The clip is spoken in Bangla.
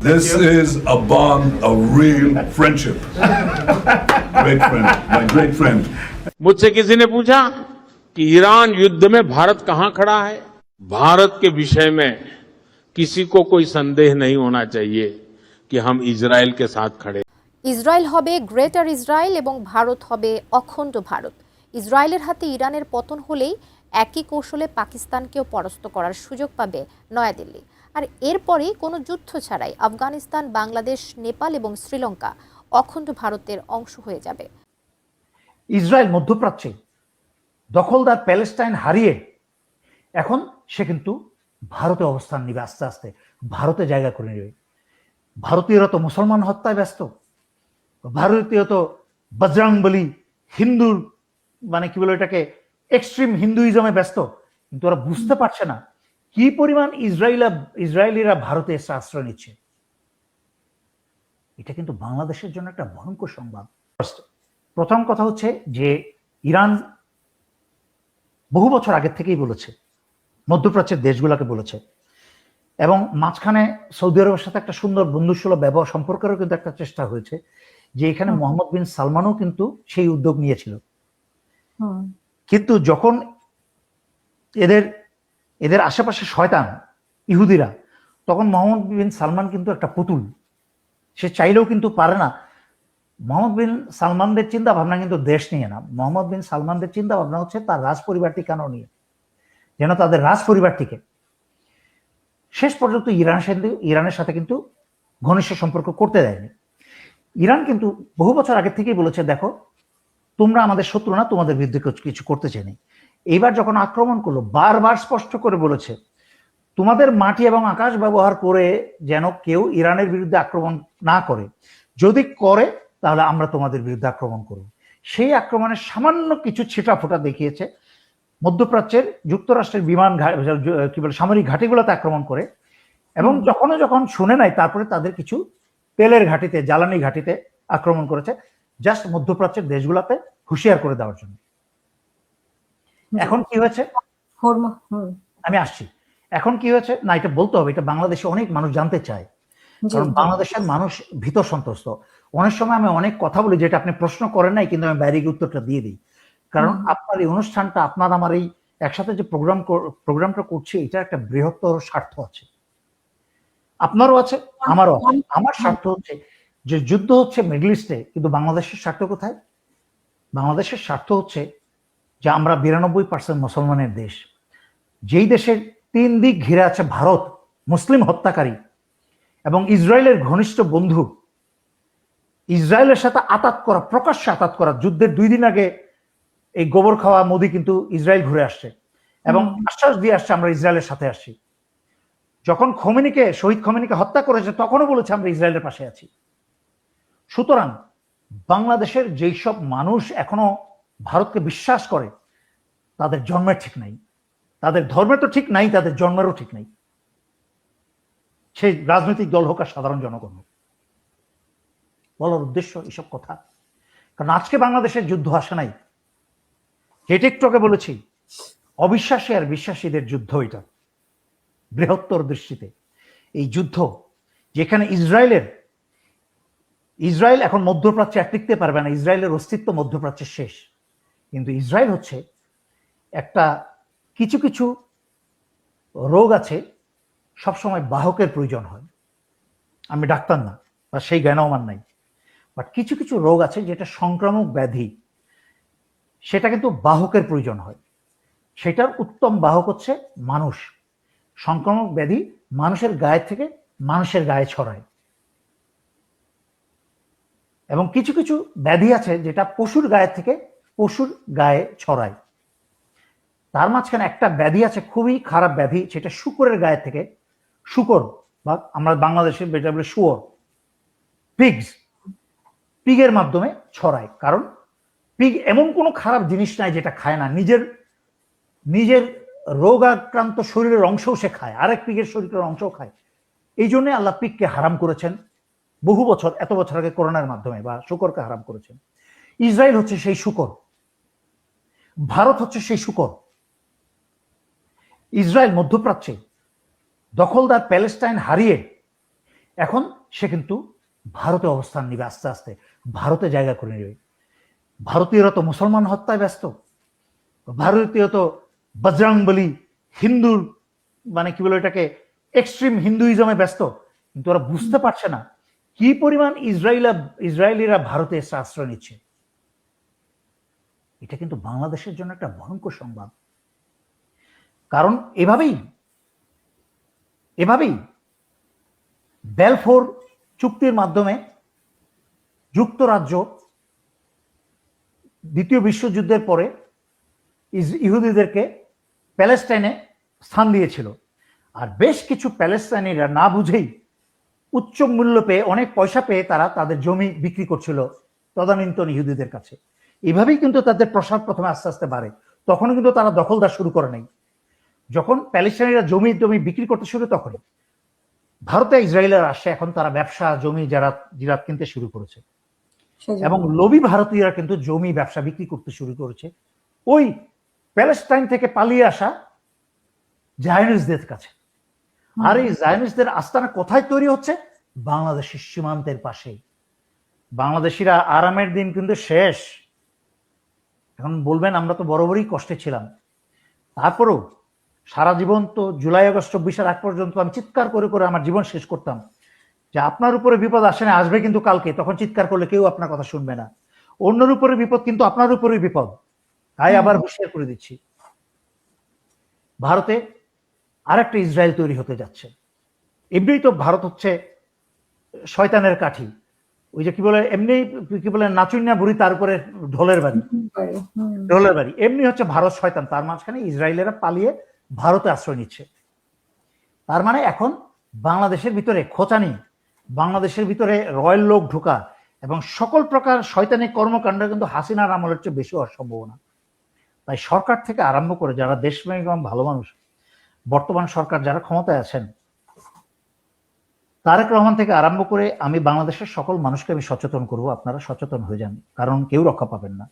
This is a bond of real friendship. Great friend, my great friend. मुझसे किसी ने पूछा कि ईरान युद्ध में भारत कहां खड़ा है। भारत के विषय में किसी को कोई संदेह नहीं होना चाहिए कि हम इजराइल के साथ खड़े। ইসরায়েল হবে গ্রেটার ইসরায়েল এবং ভারত হবে অখণ্ড ভারত। ইসরায়েলের হাতে ইরানের পতন হলেই একই কৌশলে পাকিস্তানকেও পরাস্ত করার সুযোগ পাবে নয়াদিল্লি। আর এরপরেই কোনো যুদ্ধ ছাড়াই আফগানিস্তান, বাংলাদেশ, নেপাল এবং শ্রীলঙ্কা অখণ্ড ভারতের অংশ হয়ে যাবে। ইসরায়েল মধ্যপ্রাচ্যে দখলদার প্যালেস্টাইন হারিয়ে এখন সে কিন্তু ভারতে অবস্থান নিবে, আস্তে আস্তে ভারতে জায়গা করে নেবে। ভারতীয়রা তো মুসলমান হত্যায় ব্যস্ত, ভারতীয় তো বজরংবলী হিন্দুর মানে কি বলে এটাকে এক্সট্রিম হিন্দুইজমে ব্যস্ত, কিন্তু ওরা বুঝতে পারছে না কি পরিমাণ ইসরায়েলিরা ভারতে এসে আশ্রয় নিচ্ছে। এটা কিন্তু বাংলাদেশের জন্য একটা ভয়ঙ্কর সংবাদ। প্রথম কথা হচ্ছে যে ইরান বহু বছর আগের থেকেই বলেছে, মধ্যপ্রাচ্যের দেশগুলোকে বলেছে, এবং মাঝখানে সৌদি আরবের সাথে একটা সুন্দর বন্ধুসুলভ ব্যবহার সম্পর্কেরও কিন্তু একটা চেষ্টা হয়েছে, যে এখানে মোহাম্মদ বিন সালমানও কিন্তু সেই উদ্যোগ নিয়েছিল। কিন্তু যখন এদের আশেপাশে শয়তান ইহুদিরা, তখন মোহাম্মদ বিন সালমান কিন্তু একটা পুতুল, সে চাইলেও কিন্তু পারে না। মোহাম্মদ বিন সালমানদের চিন্তা ভাবনা কিন্তু দেশ নিয়ে না, মোহাম্মদ বিন সালমানদের চিন্তা ভাবনা হচ্ছে তার রাজ পরিবারটি কেন নিয়ে, যেন তাদের রাজ পরিবারটিকে শেষ পর্যন্ত ইরানের সাথে কিন্তু ঘনিষ্ঠ সম্পর্ক করতে দেয়নি। ইরান কিন্তু বহু বছর আগে থেকেই বলেছে, দেখো তোমরা আমাদের শত্রু না, তোমাদের বিরুদ্ধে কিছু করতে চাইনি। এইবার যখন আক্রমণ করলো, বারবার স্পষ্ট করে বলেছে, তোমাদের মাটি এবং আকাশ ব্যবহার করে যেন কেউ ইরানের বিরুদ্ধে আক্রমণ না করে, যদি করে তাহলে আমরা তোমাদের বিরুদ্ধে আক্রমণ করব। সেই আক্রমণের সামান্য কিছু ছিটাফোঁটা দেখিয়েছে মধ্যপ্রাচ্যের যুক্তরাষ্ট্রের বিমান কি বলে সামরিক ঘাঁটিগুলোতে আক্রমণ করে, এবং যখন শুনে নাই তারপরে তাদের কিছু তেলের ঘাঁটিতে, জ্বালানি ঘাঁটিতে আক্রমণ করেছে, জাস্ট মধ্যপ্রাচ্যের দেশগুলোতে হুঁশিয়ার করে দেওয়ার জন্য। এখন কি হয়েছে আমি আসছি, এখন কি হয়েছে না এটা বলতে হবে, এটা বাংলাদেশে অনেক মানুষ জানতে চায়, কারণ বাংলাদেশের মানুষ ভীত সন্ত্রস্ত। অনেক সময় আমি অনেক কথা বলি যেটা আপনি প্রশ্ন করেন নাই, কিন্তু আমি বাইরে গিয়ে উত্তরটা দিয়ে দিই, কারণ আপনার এই অনুষ্ঠানটা, আপনার আমার এই একসাথে যে প্রোগ্রামটা করছি, এটা একটা বৃহত্তর স্বার্থ আছে, আপনারও আছে, আমারও আছে। আমার স্বার্থ হচ্ছে যে যুদ্ধ হচ্ছে মিডল ইস্টে, কিন্তু বাংলাদেশের স্বার্থ কোথায়? বাংলাদেশের স্বার্থ হচ্ছে যে আমরা 92% মুসলমানের দেশ, যেই দেশের 3 দিক ঘিরে আছে ভারত, মুসলিম হত্যাকারী এবং ইসরায়েলের ঘনিষ্ঠ বন্ধু, ইসরায়েলের সাথে আতাত করা, প্রকাশ্যে আতাত করা। যুদ্ধের 2 দিন আগে এই গোবর খাওয়া মোদি কিন্তু ইসরায়েল ঘুরে আসছে এবং আশ্বাস দিয়ে আসছে আমরা ইসরায়েলের সাথে আসছি। যখন শহীদ খোমেনিকে হত্যা করেছে, তখনও বলেছে আমরা ইসরায়েলের পাশে আছি। সুতরাং বাংলাদেশের যেই সব মানুষ এখনো ভারতকে বিশ্বাস করে, তাদের জন্মের ঠিক নাই, তাদের ধর্মের তো ঠিক নাই, তাদের জন্মেরও ঠিক নাই, সেই রাজনৈতিক দল হোক আর সাধারণ জনগণ হোক। বলার উদ্দেশ্য এসব কথা, কারণ আজকে বাংলাদেশের যুদ্ধ আসে নাই, যেটা একটু আগে বলেছি, অবিশ্বাসী আর বিশ্বাসীদের যুদ্ধ। এটা বৃহত্তর দৃষ্টিতে এই যুদ্ধ, যেখানে ইসরায়েল এখন মধ্যপ্রাচ্যে আর টিকতে পারবে না, ইসরায়েলের অস্তিত্ব মধ্যপ্রাচ্যে শেষ। কিন্তু ইসরায়েল হচ্ছে একটা, কিছু কিছু রোগ আছে সবসময় বাহকের প্রয়োজন হয়, আমি ডাক্তার না বা সেই জ্ঞান আমার নাই, বাট কিছু কিছু রোগ আছে যেটা সংক্রামক ব্যাধি, সেটা কিন্তু বাহকের প্রয়োজন হয়। সেটার উত্তম বাহক হচ্ছে মানুষ। সংক্রামক ব্যাধি মানুষের গায়ে থেকে মানুষের গায়ে ছড়ায়, এবং কিছু কিছু ব্যাধি আছে যেটা পশুর গায়ে থেকে পশুর গায়ে ছড়ায়। তার মাঝখানে একটা ব্যাধি আছে, খুবই খারাপ ব্যাধি, সেটা শুকরের গায়ে থেকে, শুকর বা আমরা বাংলাদেশের বেটা বলে শুয়োর, পিগের মাধ্যমে ছড়ায়। কারণ পিগ এমন কোনো খারাপ জিনিস নাই যেটা খায় না, নিজের রোগ আক্রান্ত শরীরের অংশও সে খায়, আরেক পিগের শরীরের অংশও খায়। এই জন্য আল্লাহ পিগকে হারাম করেছেন বহু বছর, এত বছর আগে করোনার মাধ্যমে, বা শুকরকে হারাম করেছেন। ইসরায়েল হচ্ছে সেই শুকর, ভারত হচ্ছে সেই শুকর। ইসরায়েল মধ্যপ্রাচ্যে দখলদার প্যালেস্টাইন হারিয়ে এখন সে কিন্তু ভারতে অবস্থান নিবে, আস্তে আস্তে ভারতে জায়গা করে নেবে। ভারতীয়রা তো মুসলমান হত্যায় ব্যস্ত, ভারতীয় তো বজরংবলী হিন্দুর মানে কি বলে এটাকে এক্সট্রিম হিন্দুইজমে ব্যস্ত, কিন্তু ওরা বুঝতে পারছে না কি পরিমাণ ইসরায়েলিরা ভারতে এসে আশ্রয় নিচ্ছে। এটা কিন্তু বাংলাদেশের জন্য একটা ভয়ঙ্কর সংবাদ। কারণ এভাবেই বেলফোর চুক্তির মাধ্যমে যুক্তরাজ্য দ্বিতীয় বিশ্বযুদ্ধের পরে ইহুদিদেরকে প্যালেস্টাইনে স্থান দিয়েছিল। আর বেশ কিছু প্যালেস্টাইনিরা না বুঝেই উচ্চ মূল্য পেয়ে, অনেক পয়সা পেয়ে তারা তাদের জমি বিক্রি করছিল তদানীন্তন ইহুদিদের কাছে। এভাবেই কিন্তু তাদের প্রসার প্রথমে আস্তে আস্তে বাড়ে। তখনও কিন্তু তারা দখলদার শুরু করে নাই। যখন প্যালেস্টাইনিরা জমি বিক্রি করতে শুরু, তখন ভারতে ইসরায়েলের আসে, এখন তারা ব্যবসা জমি জিরাত কিনতে শুরু করেছে এবং লোভী ভারতীয়রা কিন্তু জমি ব্যবসা বিক্রি করতে শুরু করেছে ওই প্যালেস্টাইন থেকে পালিয়ে আসা জায়নিস্টদের কাছে। আর এই জায়নিস্টদের আস্তানা কোথায় তৈরি হচ্ছে? বাংলাদেশের সীমান্তের পাশেই। বাংলাদেশিরা আরামের দিন কিন্তু শেষ। এখন বলবেন আমরা তো বরাবরই কষ্টে ছিলাম, তারপরেও সারা জীবন তো জুলাই আগস্ট 24-এর আগ পর্যন্ত আমি চিৎকার করে করে আমার জীবন শেষ করতাম যে আপনার উপরে বিপদ আসে না, আসবে কিন্তু কালকে। তখন চিৎকার করলে কেউ আপনার কথা শুনবে না। অন্যের উপরে বিপদ কিন্তু আপনার উপরে বিপদ। তাই আবার হুঁশিয়ার করে দিচ্ছি, ভারতে আরেকটা ইসরায়েল তৈরি হতে যাচ্ছে। এমনিই তো ভারত হচ্ছে শয়তানের কাঠি, ওই যে কি বলে এমনি কি বলে নাচুন্যা বুড়ি তার উপরে ঢোলের বাড়ি, এমনি হচ্ছে ভারত শয়তান, তার মাঝখানে ইসরায়েলেরা পালিয়ে ভারতে আশ্রয় নিচ্ছে। তার মানে এখন বাংলাদেশের ভিতরে খোঁচানি, বাংলাদেশের ভিতরে রয়্যাল লোক ঢোকা এবং সকল প্রকার শয়তানি কর্মকাণ্ড কিন্তু হাসিনার আমলের চেয়ে বেশি হওয়ার সম্ভাবনা। তাই সরকার থেকে আরম্ভ করে যারা দেশপ্রেমিক এবং ভালো মানুষ, বর্তমান সরকার যারা ক্ষমতায় আছেন, তারেক রহমান থেকে আরম্ভ করে আমি বাংলাদেশের সকল মানুষকে আমি সচেতন করব, আপনারা সচেতন হয়ে যান, কারণ কেউ রক্ষা পাবেন না।